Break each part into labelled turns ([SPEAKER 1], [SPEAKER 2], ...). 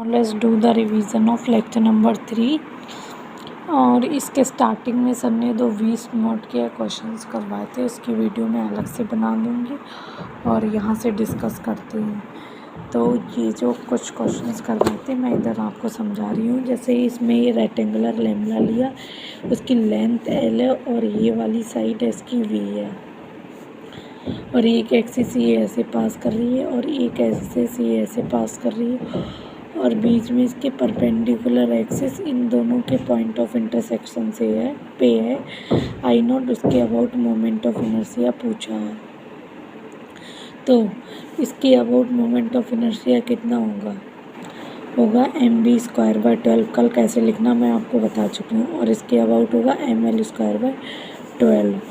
[SPEAKER 1] Let's do the revision of lecture number 3। और इसके starting में सर ने 20 मिनट के क्वेश्चंस करवाए थे, उसकी वीडियो मैं अलग से बना दूँगी और यहाँ से डिस्कस करते हैं। तो ये जो कुछ क्वेश्चंस करवाए थे मैं इधर आपको समझा रही हूँ। जैसे इसमें ये रेक्टेंगुलर लैम्बडा लिया, उसकी लेंथ L है और ये वाली साइड इसकी V है, और एक एक्सिस ये ऐसे पास कर रही है और एक एक्सिस ये ऐसे पास कर रही है, और बीच में इसके परपेंडिकुलर एक्सिस इन दोनों के पॉइंट ऑफ इंटरसेक्शन से है पे है। आई नोट उसके अबाउट मोमेंट ऑफ इनर्शिया पूछा है, तो इसके अबाउट मोमेंट ऑफ इनर्शिया कितना होगा mv²/12। कल कैसे लिखना मैं आपको बता चुकी हूँ। और इसके अबाउट होगा ml²/12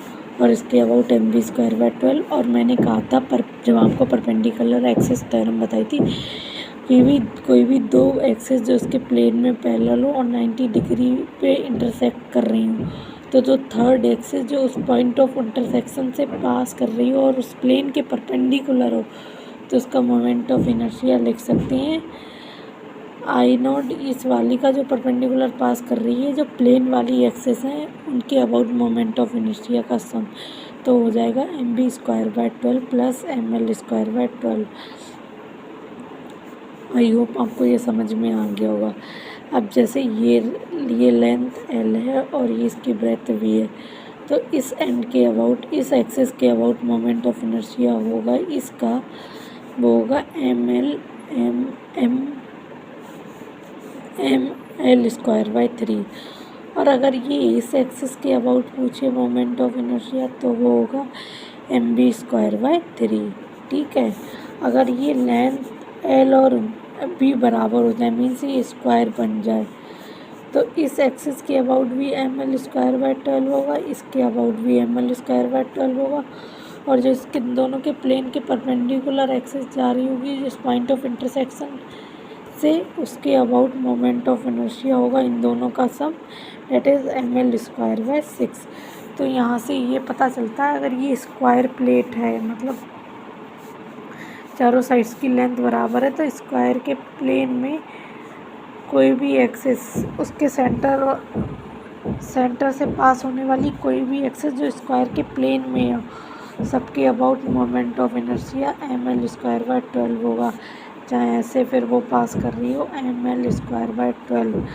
[SPEAKER 1] और इसके अबाउट mv²/12। और मैंने कहा था जब आपको परपेंडिकुलर एक्सिस थ्योरम बताई थी, कोई भी दो एक्सिस जो उसके प्लेन में पैरेलल हो और 90 डिग्री पे इंटरसेक्ट कर रही हूँ, तो जो थर्ड एक्सिस जो उस पॉइंट ऑफ इंटरसेक्शन से पास कर रही हो और उस प्लेन के परपेंडिकुलर हो, तो उसका मोमेंट ऑफ इनर्शिया लिख सकते हैं आई नॉट इस वाली का जो परपेंडिकुलर पास कर रही है, जो प्लेन वाली एक्सिस है उनके अबाउट मोमेंट ऑफ इनर्शिया का सम, तो हो जाएगा mv²/12 प्लस ml²/12। आई होप आपको ये समझ में आ गया होगा। अब जैसे ये लेंथ L है और ये इसकी ब्रेथ V है, तो इस एंड के अबाउट, इस एक्सिस के अबाउट मोमेंट ऑफ इनर्शिया होगा इसका, वो होगा ml²/3। और अगर ये इस एक्सिस के अबाउट पूछे मोमेंट ऑफ इनर्शिया, तो वो होगा mv²/3। ठीक है, अगर ये लेंथ L और B बराबर हो जाए, मीन्स ये स्क्वायर बन जाए, तो इस एक्सिस के अबाउट भी ml²/12 होगा, इसके अबाउट भी ml²/12 होगा, और जो इसके दोनों के प्लेन के परपेंडिकुलर एक्सिस जा रही होगी जिस पॉइंट ऑफ इंटरसेक्शन से, उसके अबाउट मोमेंट ऑफ इनर्शिया होगा इन दोनों का सम, डेट इज़ ml²/6। तो यहाँ से ये पता चलता है, अगर ये स्क्वायर प्लेट है, मतलब चारों साइड्स की लेंथ बराबर है, तो स्क्वायर के प्लेन में कोई भी एक्सिस, उसके सेंटर से पास होने वाली कोई भी एक्सिस जो स्क्वायर के प्लेन में हो, सबके about moment of inertia ml²/12 होगा। चाहे ऐसे फिर वो पास कर रही हो ml²/12,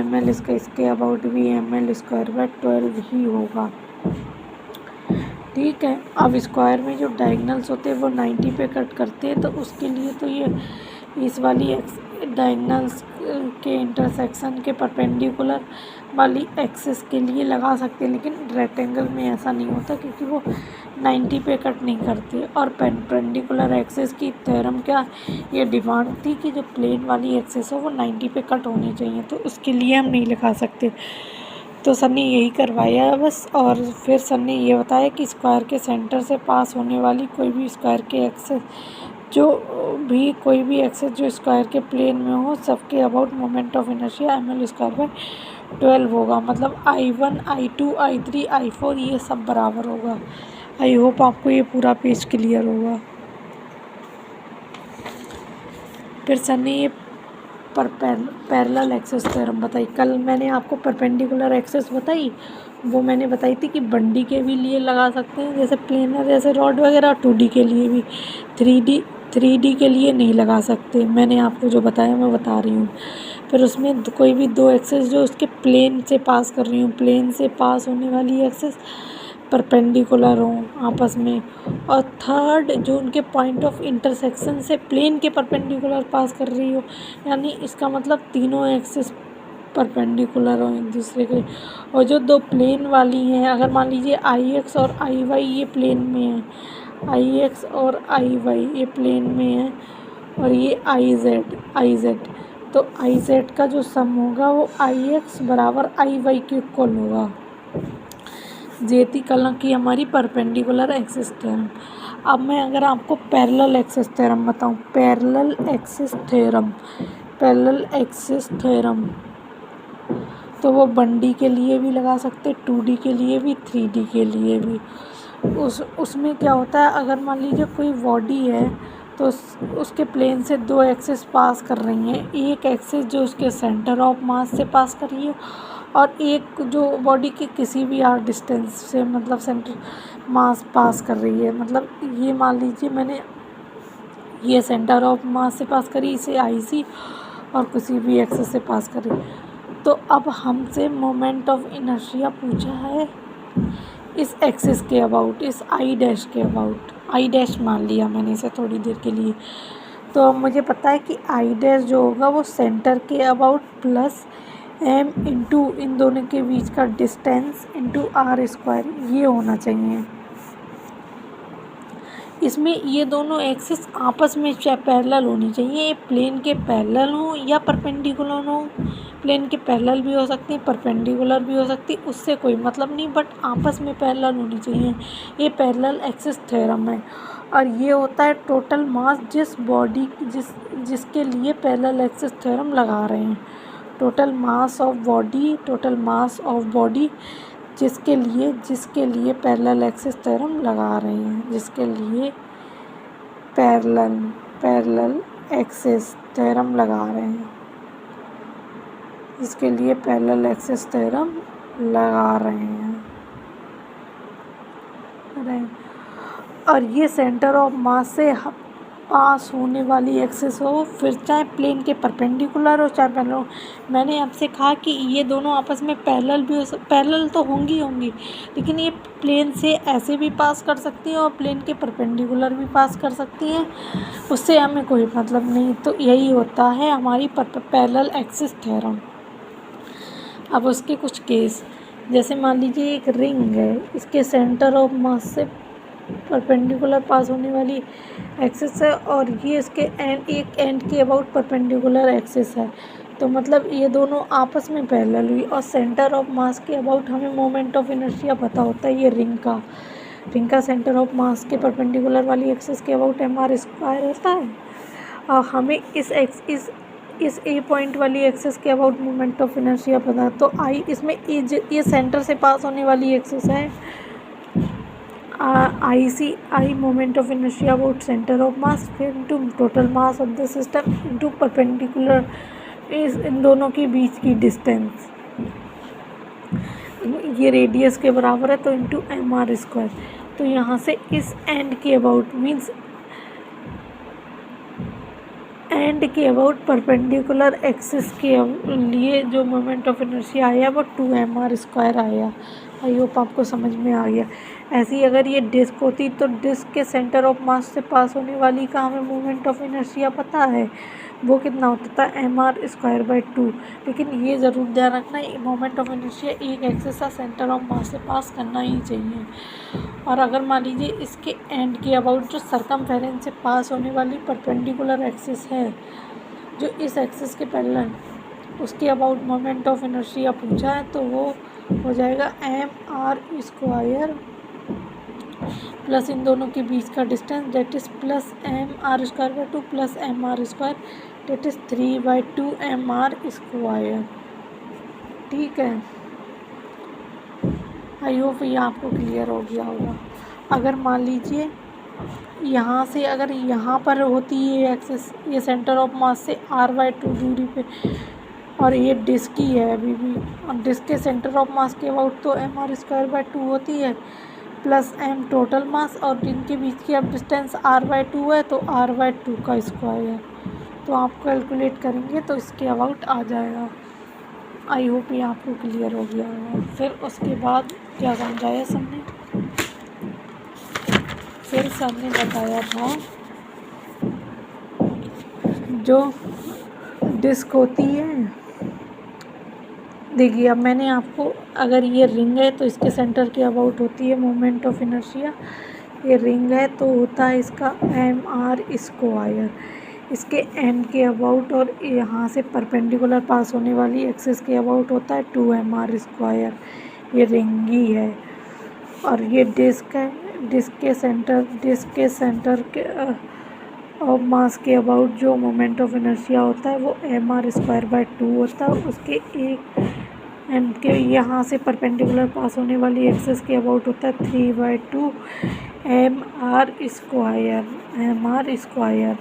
[SPEAKER 1] ml इसके अबाउट भी ml²/12 ही होगा। ठीक है, अब स्क्वायर में जो डायगनल्स होते हैं वो 90 पे कट करते हैं, तो उसके लिए तो ये इस वाली डायगनल्स के इंटरसेक्शन के परपेंडिकुलर वाली एक्सिस के लिए लगा सकते हैं, लेकिन रेक्टेंगल में ऐसा नहीं होता क्योंकि वो 90 पे कट नहीं करते। और परपेंडिकुलर एक्सिस की थ्योरम क्या ये डिमांड थी कि जो प्लेन वाली एक्सिस हो वो 90 पे कट होनी चाहिए, तो उसके लिए हम नहीं लगा सकते। तो सर ने यही करवाया है बस। और फिर सर ने ये बताया कि स्क्वायर के सेंटर से पास होने वाली कोई भी स्क्वायर के एक्सिस कोई भी एक्सिस जो स्क्वायर के प्लेन में हो, सबके about moment of inertia ml²/12 होगा। मतलब I1, I2, I3, I4 ये सब बराबर होगा। आई होप आपको ये पूरा पेज क्लियर होगा। फिर सर ने ये पैरेलल एक्सिस थ्योरम बताई। कल मैंने आपको परपेंडिकुलर एक्सिस बताई, वो मैंने बताई थी कि 1D के भी लिए लगा सकते हैं, जैसे प्लेनर, जैसे रॉड वगैरह। 2D के लिए भी, 3D के लिए नहीं लगा सकते। मैंने आपको जो बताया मैं बता रही हूँ। फिर उसमें कोई भी दो एक्सिस जो उसके प्लेन से पास कर रही हूँ, प्लेन से पास होने वाली एक्सिस परपेंडिकुलर हों आपस में, और थर्ड जो उनके पॉइंट ऑफ इंटरसेक्शन से प्लेन के परपेंडिकुलर पास कर रही हो, यानी इसका मतलब तीनों एक्सिस परपेंडिकुलर हो एक दूसरे के। और जो दो प्लेन वाली हैं, अगर मान लीजिए IX और IY ये प्लेन में है, IX और IY ये प्लेन में है, और ये IZ, तो IZ का जो सम होगा वो IX बराबर IY के इक्वल होगा। जेती कल की हमारी परपेंडिकुलर एक्सिस थ्योरम। अब मैं अगर आपको पैरेलल एक्सिस थ्योरम बताऊं, पैरेलल एक्सिस थ्योरम, तो वो 1D के लिए भी लगा सकते, 2D के लिए भी, 3D के लिए भी। उसमें क्या होता है, अगर मान लीजिए कोई बॉडी है तो उसके प्लेन से दो एक्सिस पास कर रही हैं, एक एक्सिस जो उसके सेंटर ऑफ मास से पास कर रही है और एक जो बॉडी के किसी भी आर डिस्टेंस से मतलब सेंटर मास पास कर रही है। मतलब ये मान लीजिए मैंने ये सेंटर ऑफ मास से पास करी, इसे आई सी, और किसी भी एक्सिस से पास करी। तो अब हमसे मोमेंट ऑफ इनर्शिया पूछा है इस एक्सिस के अबाउट, इस आई डैश के अबाउट। आई डैश मान लिया मैंने इसे थोड़ी देर के लिए। तो अब मुझे पता है कि आई डैश जो होगा वो सेंटर के अबाउट प्लस एम इंटू इन दोनों के बीच का डिस्टेंस इंटू आर स्क्वायर ये होना चाहिए। इसमें ये दोनों एक्सिस आपस में पैरेलल होनी चाहिए, प्लेन के पैरेलल हो या परपेंडिकुलर हो। प्लेन के पैरेलल भी हो सकती है, परपेंडिकुलर भी हो सकती, उससे कोई मतलब नहीं, बट आपस में पैरेलल होनी चाहिए। ये पैरेलल एक्सिस थ्योरम है और ये होता है टोटल मास जिस बॉडी जिसके लिए पैरेलल एक्सिस थ्योरम लगा रहे हैं। Total mass of body, total mass of body जिसके लिए पैरेलल एक्सिस थ्योरम लगा रहे हैं, जिसके लिए पैरेलल एक्सिस थ्योरम लगा रहे हैं, जिसके लिए पैरेलल एक्सिस थ्योरम लगा रहे हैं। और ये सेंटर ऑफ मास से पास होने वाली एक्सिस हो, फिर चाहे प्लेन के परपेंडिकुलर हो चाहे पैरेलल हो। मैंने आपसे कहा कि ये दोनों आपस में पैरेलल भी हो पैरेलल तो होंगी लेकिन ये प्लेन से ऐसे भी पास कर सकती हैं और प्लेन के परपेंडिकुलर भी पास कर सकती हैं, उससे हमें कोई मतलब नहीं। तो यही होता है हमारी पैरेलल एक्सिस थ्योरम। अब उसके कुछ केस, जैसे मान लीजिए एक रिंग है, इसके सेंटर ऑफ मास से परपेंडिकुलर पास होने वाली एक्सिस है और ये इसके एक एंड के अबाउट परपेंडिकुलर एक्सिस है। तो मतलब ये दोनों आपस में पैरेलल हुई और सेंटर ऑफ मास के अबाउट हमें मोमेंट ऑफ इनर्शिया पता होता है। ये रिंग का सेंटर ऑफ मास के परपेंडिकुलर वाली एक्सिस के अबाउट mr स्क्वायर होता है और हमें इस ए पॉइंट वाली एक्सिस के अबाउट मोमेंट ऑफ इनर्शिया पता है। तो आई इसमें ये सेंटर से पास होने वाली एक्सिस है, I moment of inertia about centre of mass, फिर into total mass of the system into perpendicular इन दोनों के बीच की डिस्टेंस, ये रेडियस के बराबर है तो इनटू mr स्क्वायर। तो यहाँ से इस एंड के अबाउट मीन्स एंड के अबाउट परपेंडिकुलर एक्सिस के लिए जो मोमेंट ऑफ इनर्शिया आया वो 2mr स्क्वायर आया। आई होप आपको समझ में आ गया। ऐसी अगर ये डिस्क होती तो डिस्क के सेंटर ऑफ मास से पास होने वाली का हमें मोमेंट ऑफ इनर्शिया पता है, वो कितना होता था mr स्क्वायर बाई 2। लेकिन ये ज़रूर ध्यान रखना मोमेंट ऑफ इनर्शिया एक एक्सिस का सेंटर ऑफ मास से पास करना ही चाहिए। और अगर मान लीजिए इसके एंड के अबाउट जो सरकमफेरेंस से पास होने वाली परपेंडिकुलर एक्सिस है जो इस एक्सिस के पैरेलल, उसके अबाउट मोमेंट ऑफ इनर्शिया पूछा है तो वो हो जाएगा mr स्क्वायर प्लस इन दोनों के बीच का distance that is plus mr square by 2 plus mr square that is 3/2 mr square. ठीक है, आई होप ये आपको क्लियर हो गया होगा। अगर मान लीजिए यहाँ से अगर यहाँ पर होती है एक्सिस, ये सेंटर ऑफ मास से r/2 दूरी पे और ये डिस्क ही है अभी भी, और डिस्क के सेंटर ऑफ मास के अबाउट तो mr स्क्वायर बाई 2 होती है प्लस m टोटल मास और इनके बीच की अब डिस्टेंस r/2 है तो r/2 का स्क्वायर। तो आप कैलकुलेट करेंगे तो इसके अबाउट आ जाएगा। आई होप ये आपको क्लियर हो गया होगा। फिर उसके बाद क्या समझाया सबने, फिर सबने बताया था जो डिस्क होती है, देखिए अब मैंने आपको, अगर ये रिंग है तो इसके सेंटर के अबाउट होती है मोमेंट ऑफ इनर्शिया, ये रिंग है तो होता है इसका mr स्क्वायर, इसके एंड के अबाउट और यहाँ से परपेंडिकुलर पास होने वाली एक्सिस के अबाउट होता है 2mr स्क्वायर, ये रिंग ही है। और ये डिस्क है, डिस्क के सेंटर के और मास के अबाउट जो मोमेंट ऑफ इनर्शिया होता है वो mr स्क्वायर बाई 2 होता है। उसके एक एंड के यहाँ से परपेंडिकुलर पास होने वाली एक्सिस के अबाउट होता है 3/2 mr square. M R square.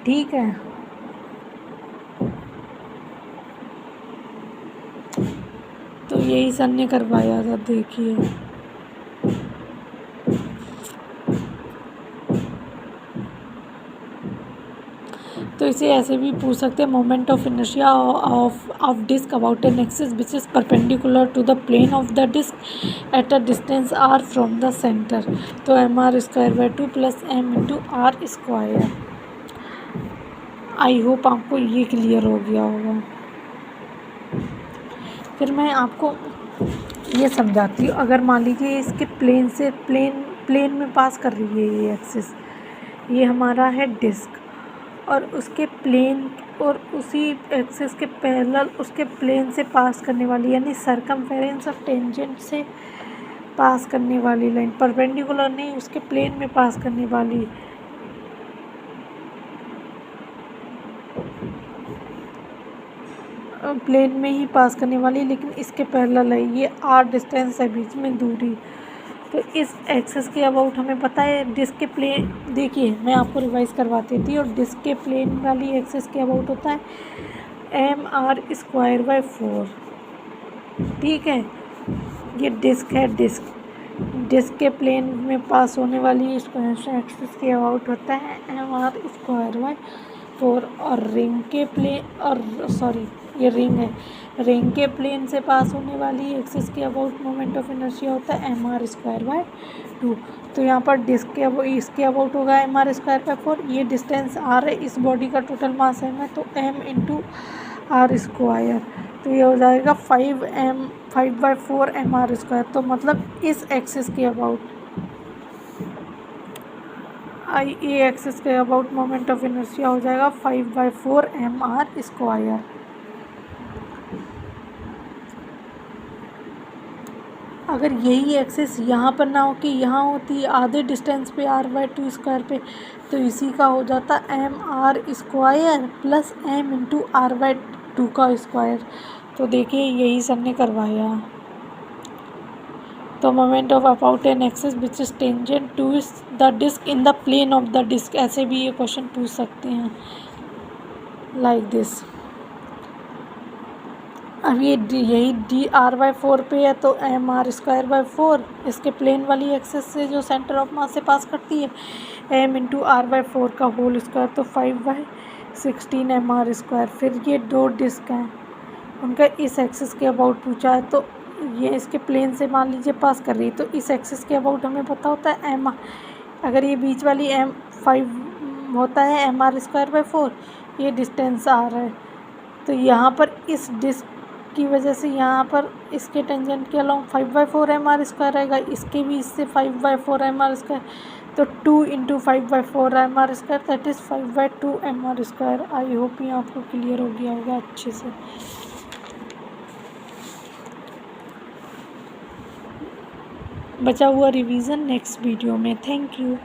[SPEAKER 1] ठीक है, तो यही सर ने करवाया था, देखिए। तो इसे ऐसे भी पूछ सकते हैं, moment of inertia of disc about an axis which is perpendicular to the plane of the disc at a distance R from the centre. तो M R square by 2 plus M into R square. I hope आपको ये clear हो गया होगा। फिर मैं आपको ये समझाती हूँ, अगर मान लीजिए इसके प्लेन से प्लेन में पास कर रही है ये एक्सिस, ये हमारा है डिस्क, और उसके प्लेन और उसी एक्सिस के पैरेलल उसके प्लेन से पास करने वाली, यानी सर्कमफेरेंस ऑफ टेंजेंट से पास करने वाली लाइन, परपेंडिकुलर नहीं, उसके प्लेन में पास करने वाली, प्लेन में ही पास करने वाली लेकिन इसके पैरेलल है, ये आर डिस्टेंस है बीच में दूरी। तो इस एक्सिस के अबाउट हमें पता है डिस्क के प्लेन, देखिए मैं आपको रिवाइज करवाती थी, और डिस्क के प्लेन वाली एक्सिस के अबाउट होता है एम आर स्क्वायर बाई 4। ठीक है, ये डिस्क है, डिस्क के प्लेन में पास होने वाली एक्सिस के अबाउट होता है एम आर स्क्वायर बाई 4, और रिंग के प्लेन, और सॉरी ये रिंग है, रिंग के प्लेन से पास होने वाली एक्सिस के अबाउट मोमेंट ऑफ इनर्शिया होता है एम आर स्क्वायर बाई 2। तो यहाँ पर डिस्क के इसके अबाउट होगा एम आर स्क्वायर बाई 4, ये डिस्टेंस आर है, इस बॉडी का टोटल मास एम है, तो एम इंटू आर स्क्वायर, तो ये हो जाएगा 5/4 एम आर स्क्वायर। तो मतलब इस एक्सिस के अबाउट ए एक्सिस के अबाउट मोमेंट ऑफ इनर्शिया हो जाएगा 5/4 एम आर स्क्वायर। अगर यही एक्सिस यहाँ पर ना हो कि यहाँ होती आधे डिस्टेंस पे r/2 स्क्वायर पे, तो इसी का हो जाता M R square plus M into r/2 का स्क्वायर। तो देखिए यही सर ने करवाया। तो moment of about an axis which is tangent to the disc in the plane of the disc, ऐसे भी ये क्वेश्चन पूछ सकते हैं लाइक दिस। अब ये यही dr/4 पे है, तो एम आर स्क्वायर बाई 4 इसके प्लेन वाली एक्सिस से जो सेंटर ऑफ मास से पास करती है, एम इंटू r/4 का होल स्क्वायर, तो 5/16 एम आर स्क्वायर। फिर ये दो डिस्क हैं, उनका इस एक्सिस के अबाउट पूछा है, तो ये इसके प्लेन से मान लीजिए पास कर रही है, तो इस एक्सिस के अबाउट हमें पता होता है एम, अगर ये बीच वाली एम 5 होता है एम आर स्क्वायर बाई 4, ये डिस्टेंस आर है, तो यहाँ पर इस डिस्क की वजह से यहाँ पर इसके टेंजेंट के अलाउंग 5/4 एम आर स्क्वायर रहेगा, इसके भी इससे 5/4 एम आर स्क्वायर, तो 2 into 5/4 M R square, that is 5/2 M R square. I hope ये आपको क्लियर हो गया होगा अच्छे से। बचा हुआ रिवीजन नेक्स्ट वीडियो में। Thank you.